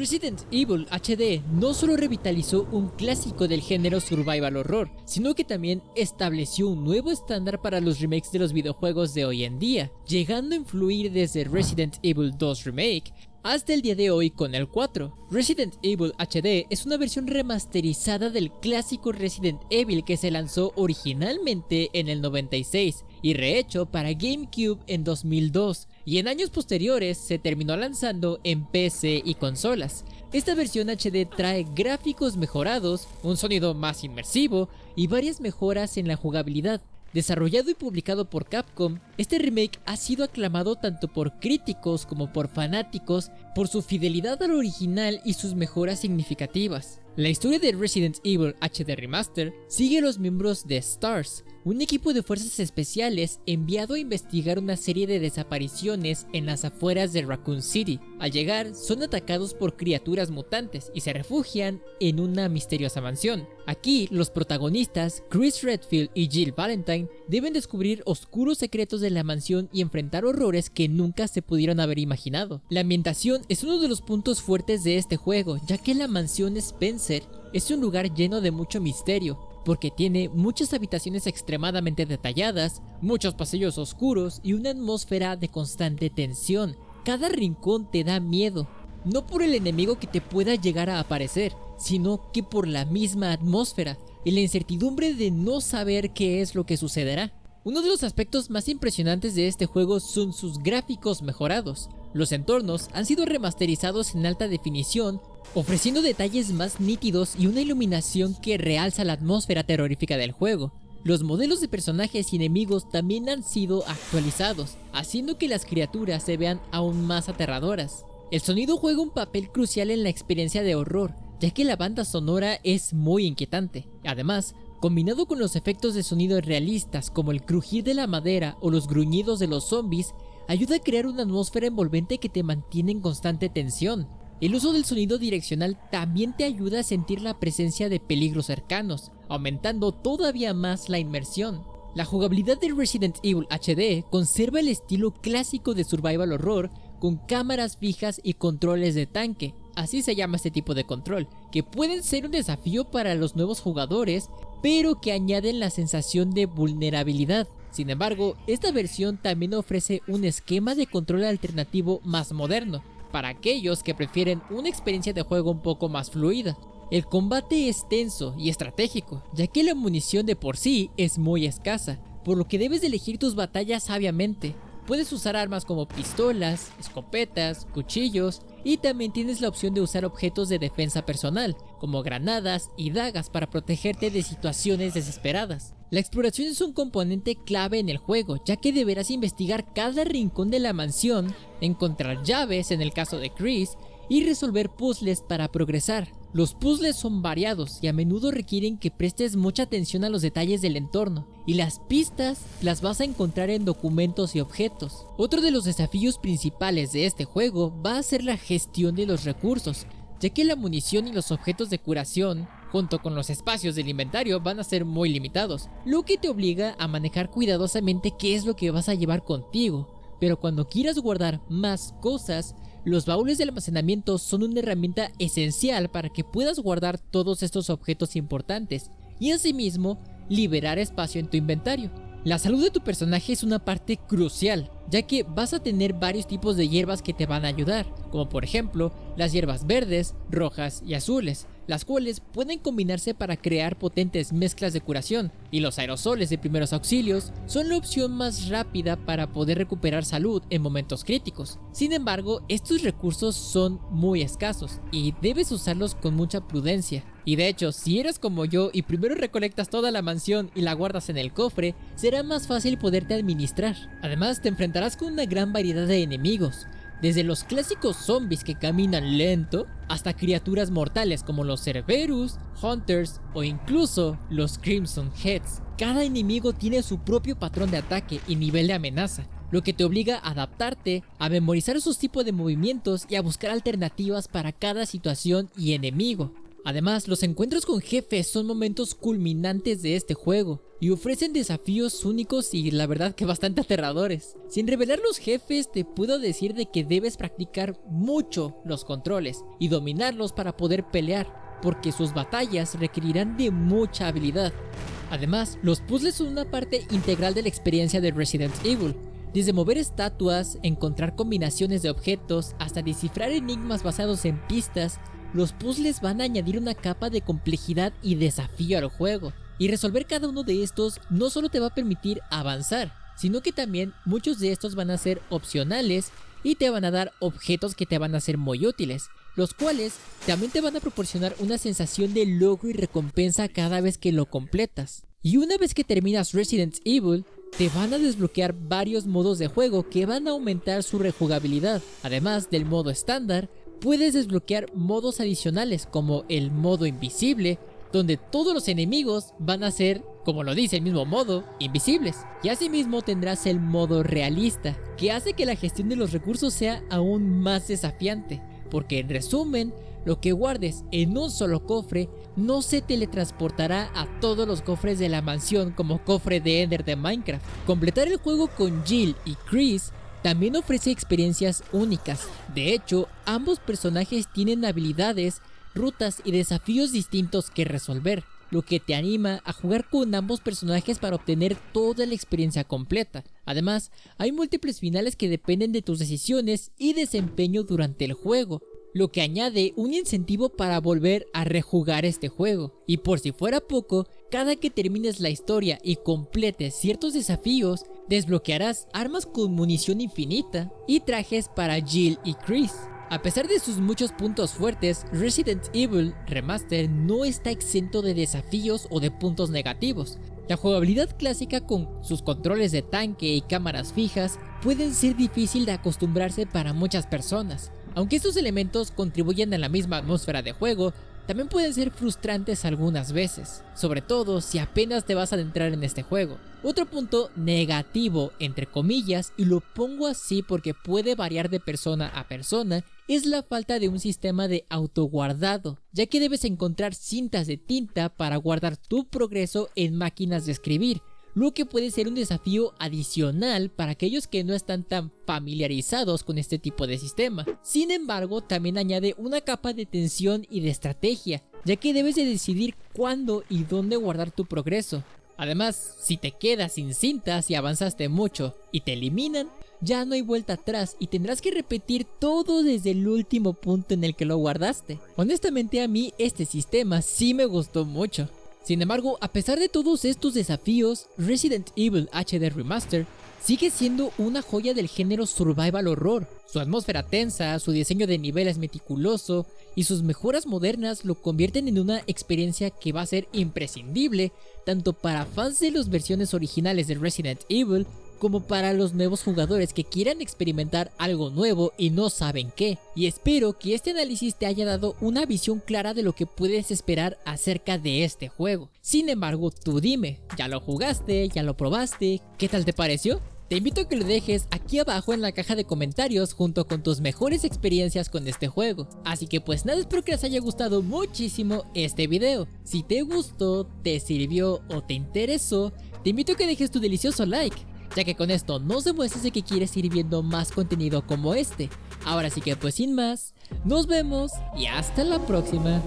Resident Evil HD no solo revitalizó un clásico del género survival horror, sino que también estableció un nuevo estándar para los remakes de los videojuegos de hoy en día, llegando a influir desde Resident Evil 2 Remake hasta el día de hoy con el 4. Resident Evil HD es una versión remasterizada del clásico Resident Evil que se lanzó originalmente en el 96 y rehecho para GameCube en 2002, y en años posteriores se terminó lanzando en PC y consolas. Esta versión HD trae gráficos mejorados, un sonido más inmersivo y varias mejoras en la jugabilidad. Desarrollado y publicado por Capcom, este remake ha sido aclamado tanto por críticos como por fanáticos por su fidelidad al original y sus mejoras significativas. La historia de Resident Evil HD Remaster sigue a los miembros de STARS, un equipo de fuerzas especiales enviado a investigar una serie de desapariciones en las afueras de Raccoon City. Al llegar, son atacados por criaturas mutantes y se refugian en una misteriosa mansión. Aquí, los protagonistas, Chris Redfield y Jill Valentine, deben descubrir oscuros secretos de la mansión y enfrentar horrores que nunca se pudieron haber imaginado. La ambientación es uno de los puntos fuertes de este juego, ya que la mansión Spencer es un lugar lleno de mucho misterio, porque tiene muchas habitaciones extremadamente detalladas, muchos pasillos oscuros y una atmósfera de constante tensión. Cada rincón te da miedo, no por el enemigo que te pueda llegar a aparecer, sino que por la misma atmósfera y la incertidumbre de no saber qué es lo que sucederá. Uno de los aspectos más impresionantes de este juego son sus gráficos mejorados. Los entornos han sido remasterizados en alta definición, ofreciendo detalles más nítidos y una iluminación que realza la atmósfera terrorífica del juego. Los modelos de personajes y enemigos también han sido actualizados, haciendo que las criaturas se vean aún más aterradoras. El sonido juega un papel crucial en la experiencia de horror, ya que la banda sonora es muy inquietante. Además, combinado con los efectos de sonido realistas como el crujir de la madera o los gruñidos de los zombies, ayuda a crear una atmósfera envolvente que te mantiene en constante tensión. El uso del sonido direccional también te ayuda a sentir la presencia de peligros cercanos, aumentando todavía más la inmersión. La jugabilidad de Resident Evil HD conserva el estilo clásico de survival horror con cámaras fijas y controles de tanque, así se llama este tipo de control, que pueden ser un desafío para los nuevos jugadores, pero que añaden la sensación de vulnerabilidad. Sin embargo, esta versión también ofrece un esquema de control alternativo más moderno, para aquellos que prefieren una experiencia de juego un poco más fluida. El combate es tenso y estratégico, ya que la munición de por sí es muy escasa, por lo que debes de elegir tus batallas sabiamente. Puedes usar armas como pistolas, escopetas, cuchillos, y también tienes la opción de usar objetos de defensa personal, como granadas y dagas para protegerte de situaciones desesperadas. La exploración es un componente clave en el juego, ya que deberás investigar cada rincón de la mansión, encontrar llaves en el caso de Chris, y resolver puzzles para progresar. Los puzzles son variados y a menudo requieren que prestes mucha atención a los detalles del entorno, y las pistas las vas a encontrar en documentos y objetos. Otro de los desafíos principales de este juego va a ser la gestión de los recursos, ya que la munición y los objetos de curación, junto con los espacios del inventario, van a ser muy limitados, lo que te obliga a manejar cuidadosamente qué es lo que vas a llevar contigo. Pero cuando quieras guardar más cosas, los baúles de almacenamiento son una herramienta esencial para que puedas guardar todos estos objetos importantes y asimismo liberar espacio en tu inventario. La salud de tu personaje es una parte crucial, ya que vas a tener varios tipos de hierbas que te van a ayudar, como por ejemplo las hierbas verdes, rojas y azules, las cuales pueden combinarse para crear potentes mezclas de curación, y los aerosoles de primeros auxilios son la opción más rápida para poder recuperar salud en momentos críticos. Sin embargo, estos recursos son muy escasos y debes usarlos con mucha prudencia. Y de hecho, si eres como yo y primero recolectas toda la mansión y la guardas en el cofre, será más fácil poderte administrar. Además, te enfrentarás con una gran variedad de enemigos, desde los clásicos zombies que caminan lento, hasta criaturas mortales como los Cerberus, Hunters o incluso los Crimson Heads. Cada enemigo tiene su propio patrón de ataque y nivel de amenaza, lo que te obliga a adaptarte, a memorizar sus tipos de movimientos y a buscar alternativas para cada situación y enemigo. Además, los encuentros con jefes son momentos culminantes de este juego, y ofrecen desafíos únicos y la verdad que bastante aterradores. Sin revelar los jefes, te puedo decir de que debes practicar mucho los controles y dominarlos para poder pelear, porque sus batallas requerirán de mucha habilidad. Además, los puzzles son una parte integral de la experiencia de Resident Evil. Desde mover estatuas, encontrar combinaciones de objetos, hasta descifrar enigmas basados en pistas, los puzzles van a añadir una capa de complejidad y desafío al juego. Y resolver cada uno de estos no solo te va a permitir avanzar, sino que también muchos de estos van a ser opcionales y te van a dar objetos que te van a ser muy útiles, los cuales también te van a proporcionar una sensación de logro y recompensa cada vez que lo completas. Y una vez que terminas Resident Evil, te van a desbloquear varios modos de juego que van a aumentar su rejugabilidad. Además del modo estándar, puedes desbloquear modos adicionales como el modo invisible, donde todos los enemigos van a ser, como lo dice el mismo modo, invisibles. Y asimismo tendrás el modo realista, que hace que la gestión de los recursos sea aún más desafiante, porque en resumen, lo que guardes en un solo cofre no se teletransportará a todos los cofres de la mansión como cofre de Ender de Minecraft. Completar el juego con Jill y Chris también ofrece experiencias únicas. De hecho, ambos personajes tienen habilidades, rutas y desafíos distintos que resolver, lo que te anima a jugar con ambos personajes para obtener toda la experiencia completa. Además, hay múltiples finales que dependen de tus decisiones y desempeño durante el juego, lo que añade un incentivo para volver a rejugar este juego. Y por si fuera poco, cada que termines la historia y completes ciertos desafíos, desbloquearás armas con munición infinita y trajes para Jill y Chris. A pesar de sus muchos puntos fuertes, Resident Evil Remaster no está exento de desafíos o de puntos negativos. La jugabilidad clásica con sus controles de tanque y cámaras fijas pueden ser difícil de acostumbrarse para muchas personas. Aunque estos elementos contribuyen a la misma atmósfera de juego, también pueden ser frustrantes algunas veces, sobre todo si apenas te vas a adentrar en este juego. Otro punto negativo, entre comillas, y lo pongo así porque puede variar de persona a persona, es la falta de un sistema de autoguardado, ya que debes encontrar cintas de tinta para guardar tu progreso en máquinas de escribir, lo que puede ser un desafío adicional para aquellos que no están tan familiarizados con este tipo de sistema. Sin embargo, también añade una capa de tensión y de estrategia, ya que debes de decidir cuándo y dónde guardar tu progreso. Además, si te quedas sin cintas y avanzaste mucho y te eliminan, ya no hay vuelta atrás y tendrás que repetir todo desde el último punto en el que lo guardaste. Honestamente, a mí este sistema sí me gustó mucho. Sin embargo, a pesar de todos estos desafíos, Resident Evil HD Remaster sigue siendo una joya del género survival horror. Su atmósfera tensa, su diseño de niveles meticuloso y sus mejoras modernas lo convierten en una experiencia que va a ser imprescindible tanto para fans de las versiones originales de Resident Evil como para los nuevos jugadores que quieran experimentar algo nuevo y no saben qué. Y espero que este análisis te haya dado una visión clara de lo que puedes esperar acerca de este juego. Sin embargo, tú dime, ¿ya lo jugaste? ¿Ya lo probaste? ¿Qué tal te pareció? Te invito a que lo dejes aquí abajo en la caja de comentarios junto con tus mejores experiencias con este juego. Así que pues nada, espero que les haya gustado muchísimo este video. Si te gustó, te sirvió o te interesó, te invito a que dejes tu delicioso like, ya que con esto nos demuestras de que quieres ir viendo más contenido como este. Ahora sí que pues sin más, nos vemos y hasta la próxima.